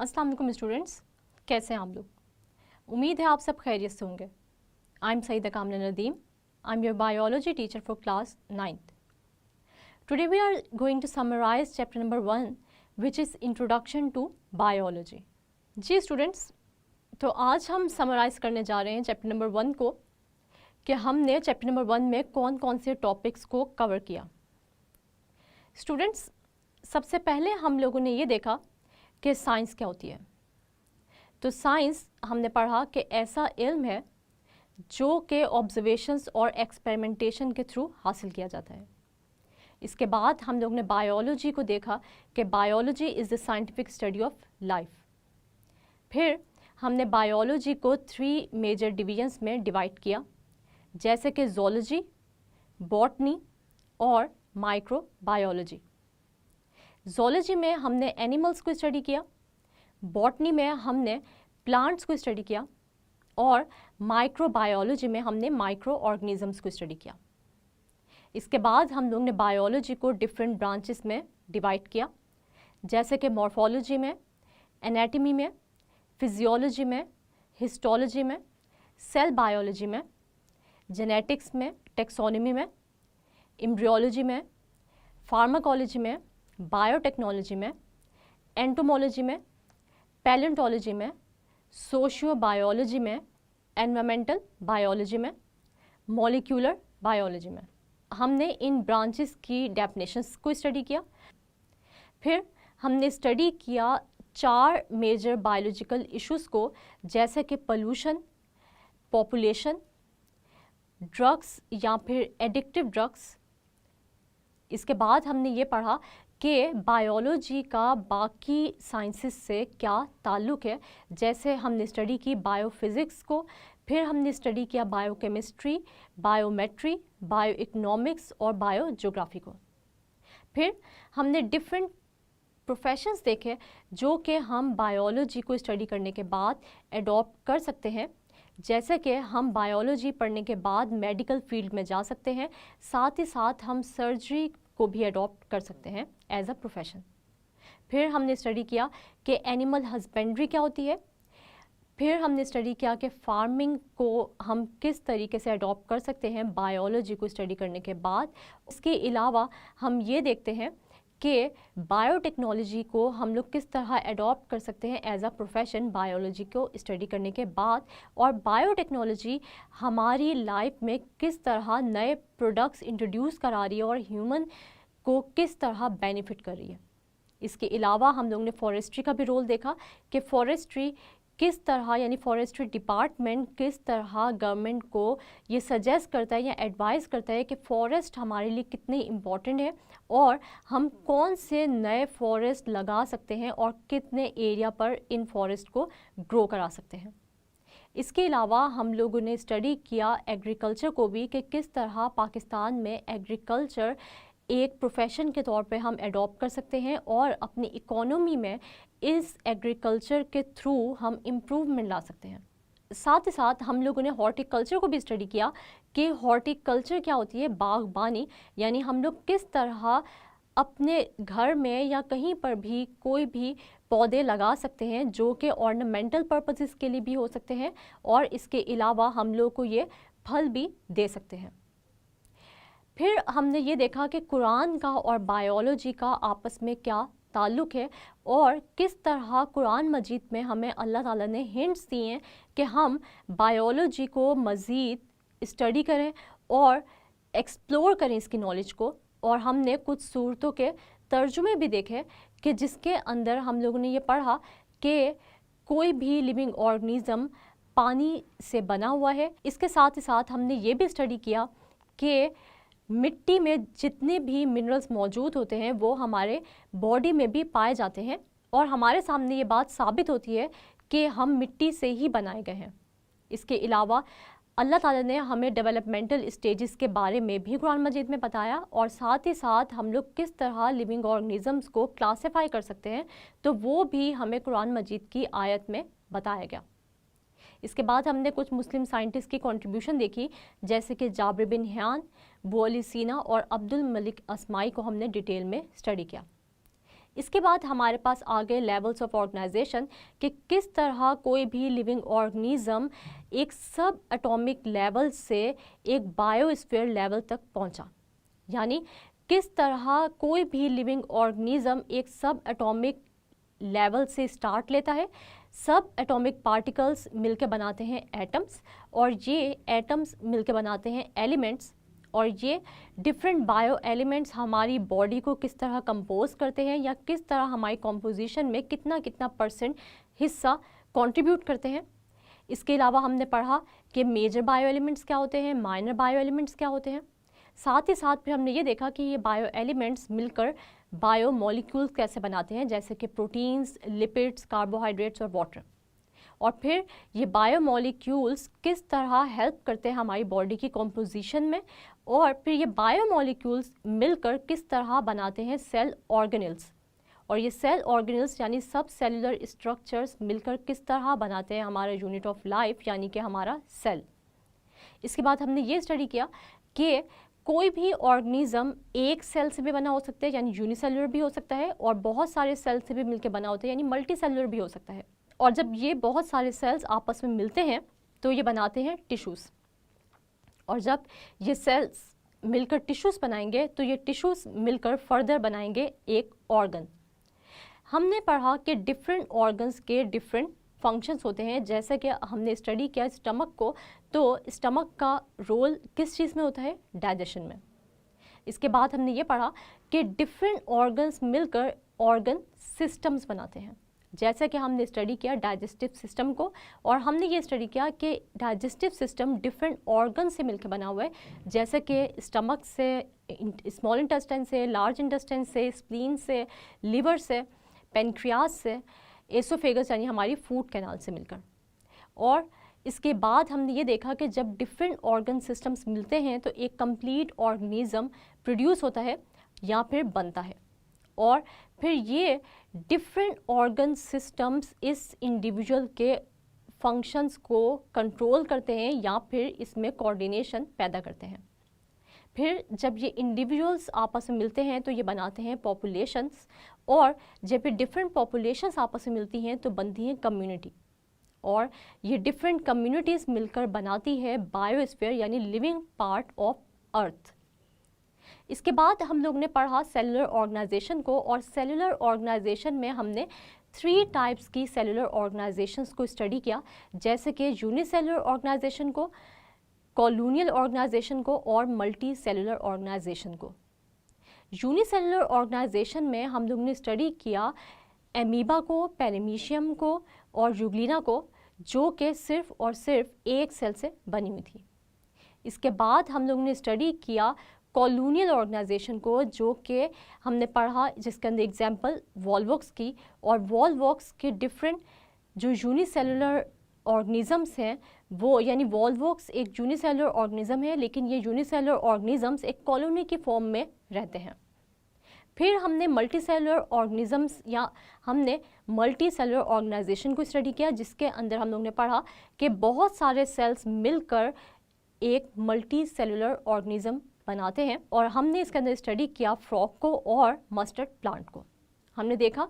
अस्सलाम वालेकुम स्टूडेंट्स, कैसे हैं आप लोग? उम्मीद है आप सब खैरियत से होंगे। आई एम सईदा कामना Nadeem, I am your biology teacher for class 9th. Today we are going to summarize chapter number 1 which is introduction to biology. जी स्टूडेंट्स, तो आज हम समराइज़ करने जा रहे हैं चैप्टर नंबर 1 को कि हमने चैप्टर नंबर 1 में कौन कौन से टॉपिक्स को कवर किया। स्टूडेंट्स, सबसे पहले हम लोगों ने ये देखा कि साइंस क्या होती है। तो साइंस हमने पढ़ा कि ऐसा इल्म है जो कि ऑब्जर्वेशंस और एक्सपेरिमेंटेशन के थ्रू हासिल किया जाता है। इसके बाद हम लोग ने बायोलॉजी को देखा कि biology is the scientific study of life. फिर हमने बायोलॉजी को 3 मेजर डिवीजन्स में डिवाइड किया, जैसे कि ज़ूलॉजी, बॉटनी और माइक्रोबायोलॉजी। ज़ूलॉजी में हमने एनिमल्स को स्टडी किया, बॉटनी में हमने प्लांट्स को स्टडी किया और माइक्रोबायोलॉजी में हमने माइक्रो ऑर्गेनिजम्स को स्टडी किया। इसके बाद हम लोग ने बायोलॉजी को डिफरेंट ब्रांचेस में डिवाइड किया, जैसे कि मॉर्फोलॉजी में, एनाटॉमी में, फिजियोलॉजी में, हिस्टोलॉजी में, सेल बायोलॉजी में, जेनेटिक्स में, टेक्सोनॉमी में, एम्ब्रियोलॉजी में, फार्माकोलॉजी में, बायोटेक्नोलॉजी में, एंटोमोलॉजी में, पैलेंटोलॉजी में, सोशियो बायोलॉजी में, एनवायरमेंटल बायोलॉजी में, मॉलिक्यूलर बायोलॉजी में। हमने इन ब्रांचेस की डेफिनेशंस को स्टडी किया। फिर हमने स्टडी किया 4 मेजर बायोलॉजिकल इश्यूज़ को, जैसे कि पोल्यूशन, पॉपुलेशन, ड्रग्स या फिर एडिक्टिव ड्रग्स। इसके बाद हमने ये पढ़ा कि बायोलॉजी का बाकी साइंसेस से क्या ताल्लुक़ है, जैसे हमने स्टडी की बायोफिज़िक्स को, फिर हमने स्टडी किया बायोकेमिस्ट्री, बायोमेट्री, बायो इकोनॉमिक्स और बायोजियोग्राफी को। फिर हमने डिफरेंट प्रोफेशंस देखे जो कि हम बायोलॉजी को स्टडी करने के बाद एडॉप्ट कर सकते हैं, जैसे कि हम बायोलॉजी पढ़ने के बाद मेडिकल फील्ड में जा सकते हैं, साथ ही साथ हम सर्जरी को भी एडॉप्ट कर सकते हैं एज अ प्रोफेशन। फिर हमने स्टडी किया कि एनिमल हस्बेंड्री क्या होती है। फिर हमने स्टडी किया कि फार्मिंग को हम किस तरीके से अडॉप्ट कर सकते हैं बायोलॉजी को स्टडी करने के बाद। इसके अलावा हम ये देखते हैं कि बायोटेक्नोलॉजी को हम लोग किस तरह अडॉप्ट कर सकते हैं एज अ प्रोफेशन बायोलॉजी को स्टडी करने के बाद, और बायोटेक्नोलॉजी हमारी लाइफ में किस तरह नए प्रोडक्ट्स इंट्रोड्यूस करा रही है और ह्यूमन को किस तरह बेनिफिट कर रही है। इसके अलावा हम लोग ने फॉरेस्ट्री का भी रोल देखा कि फॉरेस्ट्री किस तरह, यानी फॉरेस्ट्री डिपार्टमेंट किस तरह गवर्नमेंट को ये सजेस्ट करता है या एडवाइस करता है कि फ़ॉरेस्ट हमारे लिए कितनी इम्पॉर्टेंट है और हम कौन से नए फॉरेस्ट लगा सकते हैं और कितने एरिया पर इन फॉरेस्ट को ग्रो करा सकते हैं। इसके अलावा हम लोगों ने स्टडी किया एग्रीकल्चर को भी कि किस तरह पाकिस्तान में एग्रीकल्चर एक प्रोफेशन के तौर पे हम एडॉप्ट कर सकते हैं और अपनी इकोनॉमी में इस एग्रीकल्चर के थ्रू हम इम्प्रूवमेंट ला सकते हैं। साथ ही साथ हम लोगों ने हॉर्टिकल्चर को भी स्टडी किया कि हॉर्टिकल्चर क्या होती है, बागबानी, यानी हम लोग किस तरह अपने घर में या कहीं पर भी कोई भी पौधे लगा सकते हैं जो कि ऑर्नामेंटल पर्पसेस के लिए भी हो सकते हैं और इसके अलावा हम लोग को ये फल भी दे सकते हैं। फिर हमने ये देखा कि कुरान का और बायोलॉजी का आपस में क्या ताल्लुक़ है और किस तरह कुरान मजीद में हमें अल्लाह ताला ने हिंट्स दिए हैं कि हम बायोलॉजी को मज़ीद स्टडी करें और एक्सप्लोर करें इसकी नॉलेज को। और हमने कुछ सूरतों के तर्जुमे भी देखे कि जिसके अंदर हम लोगों ने ये पढ़ा कि कोई भी लिविंग ऑर्गेनिज़म पानी से बना हुआ है। इसके साथ ही साथ हमने ये भी स्टडी किया कि मिट्टी में जितने भी मिनरल्स मौजूद होते हैं वो हमारे बॉडी में भी पाए जाते हैं और हमारे सामने ये बात साबित होती है कि हम मिट्टी से ही बनाए गए हैं। इसके अलावा अल्लाह ताला ने हमें डेवलपमेंटल स्टेजेस के बारे में भी कुरान मजीद में बताया और साथ ही साथ हम लोग किस तरह लिविंग ऑर्गेनिजम्स को क्लासिफाई कर सकते हैं, तो वो भी हमें कुरान मजीद की आयत में बताया गया। इसके बाद हमने कुछ मुस्लिम साइंटिस्ट की कंट्रीब्यूशन देखी, जैसे कि जाबिर बिन हैयान, अबू अली सीना और अब्दुल मलिक अस्माई को हमने डिटेल में स्टडी किया। इसके बाद हमारे पास आ गए लेवल्स ऑफ ऑर्गेनाइजेशन कि किस तरह कोई भी लिविंग ऑर्गेनिज्म एक सब एटॉमिक लेवल से एक बायोस्फीयर लेवल तक पहुंचा, यानी किस तरह कोई भी लिविंग ऑर्गेनिज्म एक सब एटॉमिक लेवल से स्टार्ट लेता है। सब एटॉमिक पार्टिकल्स मिलकर बनाते हैं एटम्स, और ये एटम्स मिलकर बनाते हैं एलिमेंट्स, और ये डिफरेंट बायो एलिमेंट्स हमारी बॉडी को किस तरह कंपोज करते हैं या किस तरह हमारी कॉम्पोजिशन में कितना कितना % हिस्सा कंट्रीब्यूट करते हैं। इसके अलावा हमने पढ़ा कि मेजर बायो एलिमेंट्स क्या होते हैं, माइनर बायो एलिमेंट्स क्या होते हैं। साथ ही साथ फिर हमने ये देखा कि ये बायो एलिमेंट्स मिलकर बायो मॉलिक्यूल्स कैसे बनाते हैं, जैसे कि प्रोटीन्स, लिपिड्स, कार्बोहाइड्रेट्स और वाटर। और फिर ये बायो मॉलिक्यूल्स किस तरह हेल्प करते हैं हमारी बॉडी की कॉम्पोजिशन में, और फिर ये बायो मॉलिक्यूल्स मिलकर किस तरह बनाते हैं सेल ऑर्गेनेल्स, और ये सेल ऑर्गेनेल्स यानी सब सेलुलर स्ट्रक्चर्स मिलकर किस तरह बनाते हैं हमारा यूनिट ऑफ लाइफ यानी कि हमारा सेल। इसके बाद हमने ये स्टडी किया कि कोई भी ऑर्गेनिज्म एक सेल से भी बना हो सकता है यानी यूनिसेलुलर भी हो सकता है, और बहुत सारे सेल से भी मिलकर बना होता है यानी मल्टी सेलुलर भी हो सकता है। और जब ये बहुत सारे सेल्स आपस में मिलते हैं तो ये बनाते हैं टिश्यूज़, और जब ये सेल्स मिलकर टिश्यूज़ बनाएंगे तो ये टिश्यूज़ मिलकर फर्दर बनाएंगे एक ऑर्गन। हमने पढ़ा कि डिफरेंट ऑर्गन्स के डिफरेंट फंक्शंस होते हैं, जैसे कि हमने स्टडी किया स्टमक को, तो स्टमक का रोल किस चीज़ में होता है, डाइजेशन में। इसके बाद हमने ये पढ़ा कि डिफरेंट ऑर्गन्स मिलकर ऑर्गन सिस्टम्स बनाते हैं, जैसे कि हमने स्टडी किया डाइजेस्टिव सिस्टम को, और हमने ये स्टडी किया कि डाइजेस्टिव सिस्टम डिफरेंट ऑर्गन से मिलकर बना हुआ है, जैसे कि स्टमक से, स्मॉल इंटेस्टाइन से, लार्ज इंटेस्टाइन से, स्प्लीन से, लिवर से, पेनक्रियास से, एसोफेगस यानी हमारी फूड कैनाल से मिलकर। और इसके बाद हमने ये देखा कि जब डिफरेंट ऑर्गन सिस्टम्स मिलते हैं तो एक कंप्लीट ऑर्गेनिज्म प्रोड्यूस होता है या फिर बनता है, और फिर ये डिफरेंट ऑर्गन सिस्टम्स इस इंडिविजुअल के फंक्शंस को कंट्रोल करते हैं या फिर इसमें कोऑर्डिनेशन पैदा करते हैं। फिर जब ये इंडिविजुअल्स आपस में मिलते हैं तो ये बनाते हैं पॉपुलेशंस, और जब ये डिफरेंट पॉपुलेशंस आपस में मिलती हैं तो बनती हैं कम्युनिटी, और ये डिफरेंट कम्युनिटीज़ मिलकर बनाती है बायोस्फीयर यानी लिविंग पार्ट ऑफ अर्थ। इसके बाद हम लोग ने पढ़ा सेलुलर ऑर्गेनाइजेशन को, और सेलुलर ऑर्गेनाइजेशन में हमने 3 टाइप्स की सेलुलर ऑर्गेनाइजेशंस को स्टडी किया, जैसे कि यूनिसेलुलर ऑर्गेनाइजेशन को, कॉलोनियल ऑर्गेनाइजेशन को और मल्टी सेलुलर ऑर्गेनाइजेशन को। यूनिसेलुलर ऑर्गेनाइजेशन में हम लोग ने स्टडी किया एमीबा को, पैरामीशियम को और यूग्लिना को, जो कि सिर्फ और सिर्फ एक सेल से बनी हुई थी। इसके बाद हम लोग ने स्टडी किया कॉलोनियल ऑर्गेनाइजेशन को, जो कि हमने पढ़ा जिसके अंदर एग्जाम्पल वॉल्वॉक्स की, और वॉल्वॉक्स के डिफरेंट जो यूनिसेलुलर ऑर्गेनिजम्स हैं वो, यानी वॉल्वॉक्स एक यूनिसेलुलर ऑर्गेनिज्म है, लेकिन ये यूनिसेलुलर ऑर्गेनिजम्स एक कॉलोनी की फॉर्म में रहते हैं। फिर हमने मल्टी सेलुलर ऑर्गेनिजम्स या हमने मल्टी सेलुलर ऑर्गेनाइजेशन को स्टडी किया, जिसके अंदर हम लोग ने पढ़ा कि बहुत सारे सेल्स मिलकर एक मल्टी सेलुलर ऑर्गेनिज्म बनाते हैं, और हमने इसके अंदर स्टडी किया फ्रॉग को और मस्टर्ड प्लांट को। हमने देखा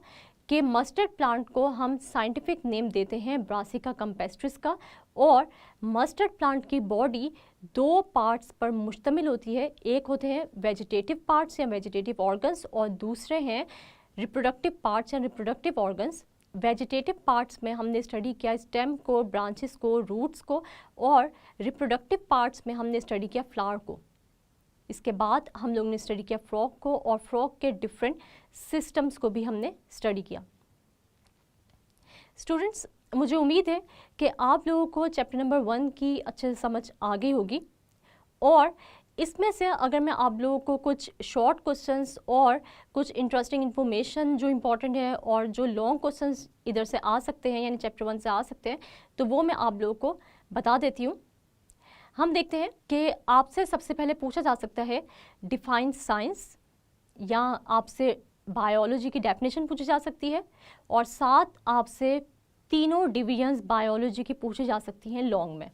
कि मस्टर्ड प्लांट को हम साइंटिफिक नेम देते हैं ब्रासिका कैम्पेस्ट्रिस का, और मस्टर्ड प्लांट की बॉडी 2 पार्ट्स पर मुश्तमिल होती है, एक होते हैं वेजिटेटिव पार्ट्स या वेजिटेटिव ऑर्गन्स, और दूसरे हैं रिप्रोडक्टिव पार्ट्स या रिप्रोडक्टिव ऑर्गन्स। वेजिटेटिव पार्ट्स में हमने स्टडी किया स्टेम को, ब्रांचेस को, रूट्स को, और रिप्रोडक्टिव पार्ट्स में हमने स्टडी किया फ्लावर को। इसके बाद हम लोग ने स्टडी किया फ्रॉग को, और फ्रॉग के डिफरेंट सिस्टम्स को भी हमने स्टडी किया। स्टूडेंट्स, मुझे उम्मीद है कि आप लोगों को चैप्टर नंबर 1 की अच्छे से समझ आ गई होगी, और इसमें से अगर मैं आप लोगों को कुछ शॉर्ट क्वेश्चंस और कुछ इंटरेस्टिंग इन्फॉर्मेशन जो इम्पॉर्टेंट है और जो लॉन्ग क्वेश्चंस इधर से आ सकते हैं यानी चैप्टर 1 से आ सकते हैं, तो वो मैं आप लोगों को बता देती हूँ। हम देखते हैं कि आपसे सबसे पहले पूछा जा सकता है डिफाइन साइंस, या आपसे बायोलॉजी की डेफिनेशन पूछी जा सकती है, और साथ आपसे तीनों डिवीजन्स बायोलॉजी की पूछी जा सकती हैं लॉन्ग में।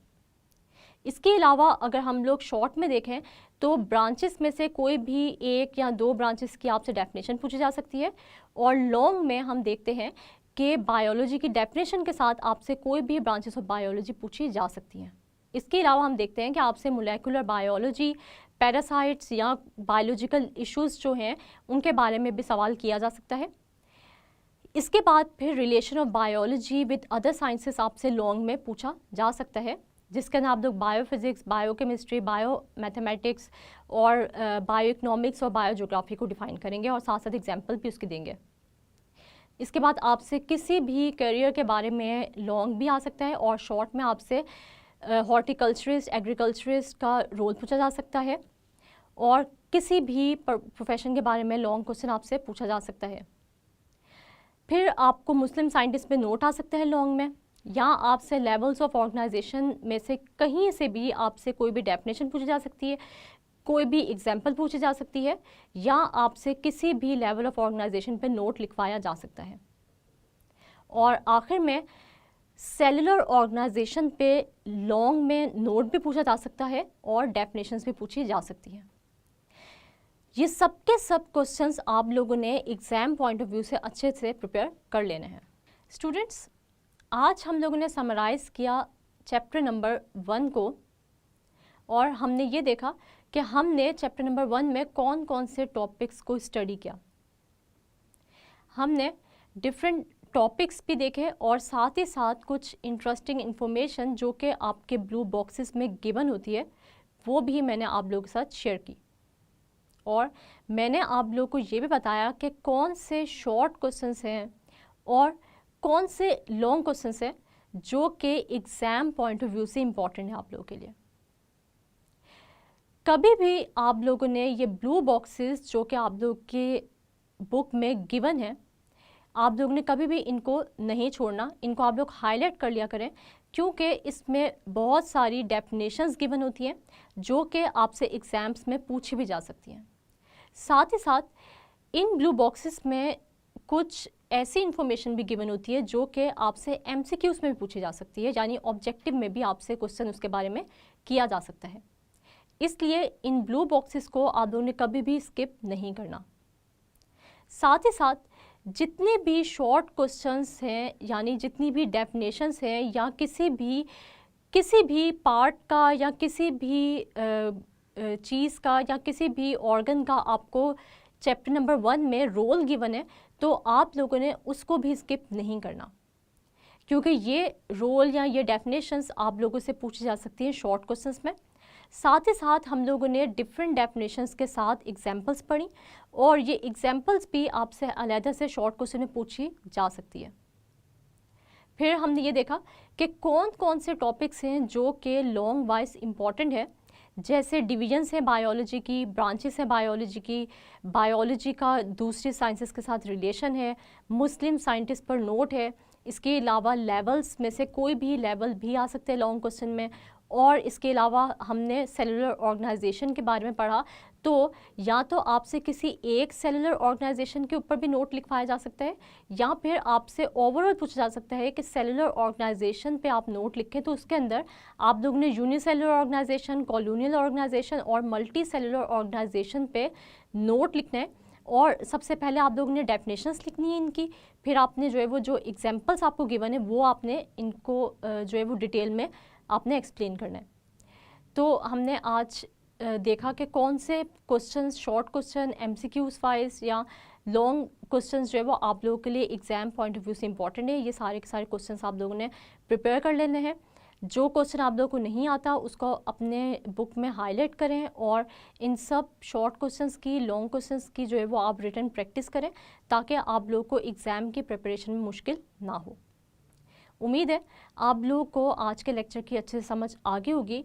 इसके अलावा अगर हम लोग शॉर्ट में देखें तो ब्रांचेस में से कोई भी एक या दो ब्रांचेस की आपसे डेफिनेशन पूछी जा सकती है। और लॉन्ग में हम देखते हैं कि बायोलॉजी की डेफिनेशन के साथ आपसे कोई भी ब्रांचेस ऑफ बायोलॉजी पूछी जा सकती हैं। इसके अलावा हम देखते हैं कि आपसे मोलेकुलर बायोलॉजी, पैरासाइट्स या बायोलॉजिकल इश्यूज़ जो हैं उनके बारे में भी सवाल किया जा सकता है। इसके बाद फिर relation of biology with other sciences आपसे लॉन्ग में पूछा जा सकता है, जिसके अंदर आप लोग बायोफिज़िक्स, बायोकेमिस्ट्री, बायो मैथमेटिक्स और बायो इकोनॉमिक्स और बायो ज्योग्राफी को डिफ़ाइन करेंगे और साथ साथ एग्जाम्पल भी उसके देंगे। इसके बाद आपसे किसी भी करियर के बारे में लॉन्ग भी आ सकता है और शॉर्ट में आपसे हॉर्टिकल्चरिस्ट, एग्रीकल्चरिस्ट का रोल पूछा जा सकता है और किसी भी प्रोफेशन के बारे में लॉन्ग क्वेश्चन आपसे पूछा जा सकता है। फिर आपको मुस्लिम साइंटिस्ट में नोट आ सकता है लॉन्ग में, या आपसे लेवल्स ऑफ ऑर्गेनाइजेशन में से कहीं से भी आपसे कोई भी डेफिनेशन पूछी जा सकती है, कोई भी एग्जाम्पल पूछी जा सकती है, या आपसे किसी भी लेवल ऑफ ऑर्गेनाइजेशन पे नोट लिखवाया जा सकता है। और आखिर में सेलुलर ऑर्गेनाइजेशन पे लॉन्ग में नोट भी पूछा जा सकता है और डेफिनेशंस भी पूछी जा सकती है। ये सब के सब क्वेश्चंस आप लोगों ने एग्ज़ाम पॉइंट ऑफ व्यू से अच्छे से प्रिपेयर कर लेने हैं। स्टूडेंट्स, आज हम लोगों ने समराइज़ किया चैप्टर नंबर 1 को और हमने ये देखा कि हमने चैप्टर नंबर 1 में कौन कौन से टॉपिक्स को स्टडी किया। हमने डिफरेंट टॉपिक्स भी देखे और साथ ही साथ कुछ इंटरेस्टिंग इन्फॉर्मेशन जो कि आपके ब्लू बॉक्सेस में गिवन होती है वो भी मैंने आप लोगों के साथ शेयर की। और मैंने आप लोगों को ये भी बताया कि कौन से शॉर्ट क्वेश्चंस हैं और कौन से लॉन्ग क्वेश्चंस हैं जो कि एग्ज़ाम पॉइंट ऑफ व्यू से इम्पॉर्टेंट है आप लोगों के लिए। कभी भी आप लोगों ने ये ब्लू बॉक्सेस जो कि आप लोग के बुक में गिवन है, आप लोगों ने कभी भी इनको नहीं छोड़ना, इनको आप लोग हाईलाइट कर लिया करें, क्योंकि इसमें बहुत सारी डेफिनेशंस गिवन होती हैं जो कि आपसे एग्ज़ाम्स में पूछी भी जा सकती हैं। साथ ही साथ इन ब्लू बॉक्सेस में कुछ ऐसी इन्फॉर्मेशन भी गिवन होती है जो कि आपसे एमसीक्यूज़ में भी पूछी जा सकती है, यानी ऑब्जेक्टिव में भी आपसे क्वेश्चन उसके बारे में किया जा सकता है। इसलिए इन ब्लू बॉक्सेस को आप लोगों ने कभी भी स्किप नहीं करना। साथ ही साथ जितने भी शॉर्ट क्वेश्चंस हैं, यानी जितनी भी डेफिनेशंस हैं या किसी भी पार्ट का या किसी भी चीज़ का या किसी भी ऑर्गन का आपको चैप्टर नंबर 1 में रोल गिवन है, तो आप लोगों ने उसको भी स्किप नहीं करना, क्योंकि ये रोल या ये डेफिनेशंस आप लोगों से पूछी जा सकती हैं शॉर्ट क्वेश्चंस में। साथ ही साथ हम लोगों ने डिफरेंट डेफिनेशंस के साथ एग्जांपल्स पढ़ी और ये एग्जांपल्स भी आपसे अलहदा से शॉर्ट क्वेश्चन में पूछी जा सकती है। फिर हमने ये देखा कि कौन कौन से टॉपिक्स हैं जो कि लॉन्ग वाइज इम्पॉर्टेंट है, जैसे डिवीजन्स हैं बायोलॉजी की, ब्रांचेस हैं बायोलॉजी की, बायोलॉजी का दूसरी साइंसेस के साथ रिलेशन है, मुस्लिम साइंटिस्ट पर नोट है, इसके अलावा लेवल्स में से कोई भी लेवल भी आ सकते हैं लॉन्ग क्वेश्चन में, और इसके अलावा हमने सेलुलर ऑर्गेनाइजेशन के बारे में पढ़ा। तो या तो आपसे किसी एक सेलुलर ऑर्गेनाइजेशन के ऊपर भी नोट लिखवाया जा सकता है, या फिर आपसे ओवरऑल पूछा जा सकता है कि सेलुलर ऑर्गेनाइजेशन पे आप नोट लिखें, तो उसके अंदर आप लोगों ने यूनिसेलुलर ऑर्गेनाइजेशन, कॉलोनियल ऑर्गेनाइजेशन और मल्टी सेलुलर ऑर्गेनाइजेशन पे नोट लिखना है। और सबसे पहले आप लोगों ने डेफिनेशंस लिखनी है इनकी, फिर आपने जो है वो जो एग्जांपल्स आपको गिवन है वो आपने इनको जो है वो डिटेल में आपने एक्सप्लेन करना है। तो हमने आज देखा कि कौन से questions, short question, MCQs wise या लॉन्ग क्वेश्चंस जो है वो आप लोगों के लिए एग्ज़ाम पॉइंट ऑफ व्यू से इंपॉर्टेंट है। ये सारे के सारे क्वेश्चंस आप लोगों ने प्रिपेयर कर लेने हैं। जो क्वेश्चन आप लोगों को नहीं आता उसको अपने बुक में हाईलाइट करें और इन सब शॉर्ट क्वेश्चंस की, लॉन्ग क्वेश्चंस की जो है वो आप रिटन प्रैक्टिस करें, ताकि आप लोगों को एग्ज़ाम की प्रिपरेशन में मुश्किल ना हो। उम्मीद है आप लोगों को आज के लेक्चर की अच्छे से समझ आ गई होगी।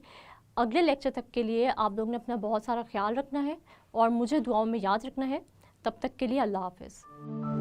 अगले लेक्चर तक के लिए आप लोगों ने अपना बहुत सारा ख्याल रखना है और मुझे दुआओं में याद रखना है। तब तक के लिए अल्लाह हाफ़िज़।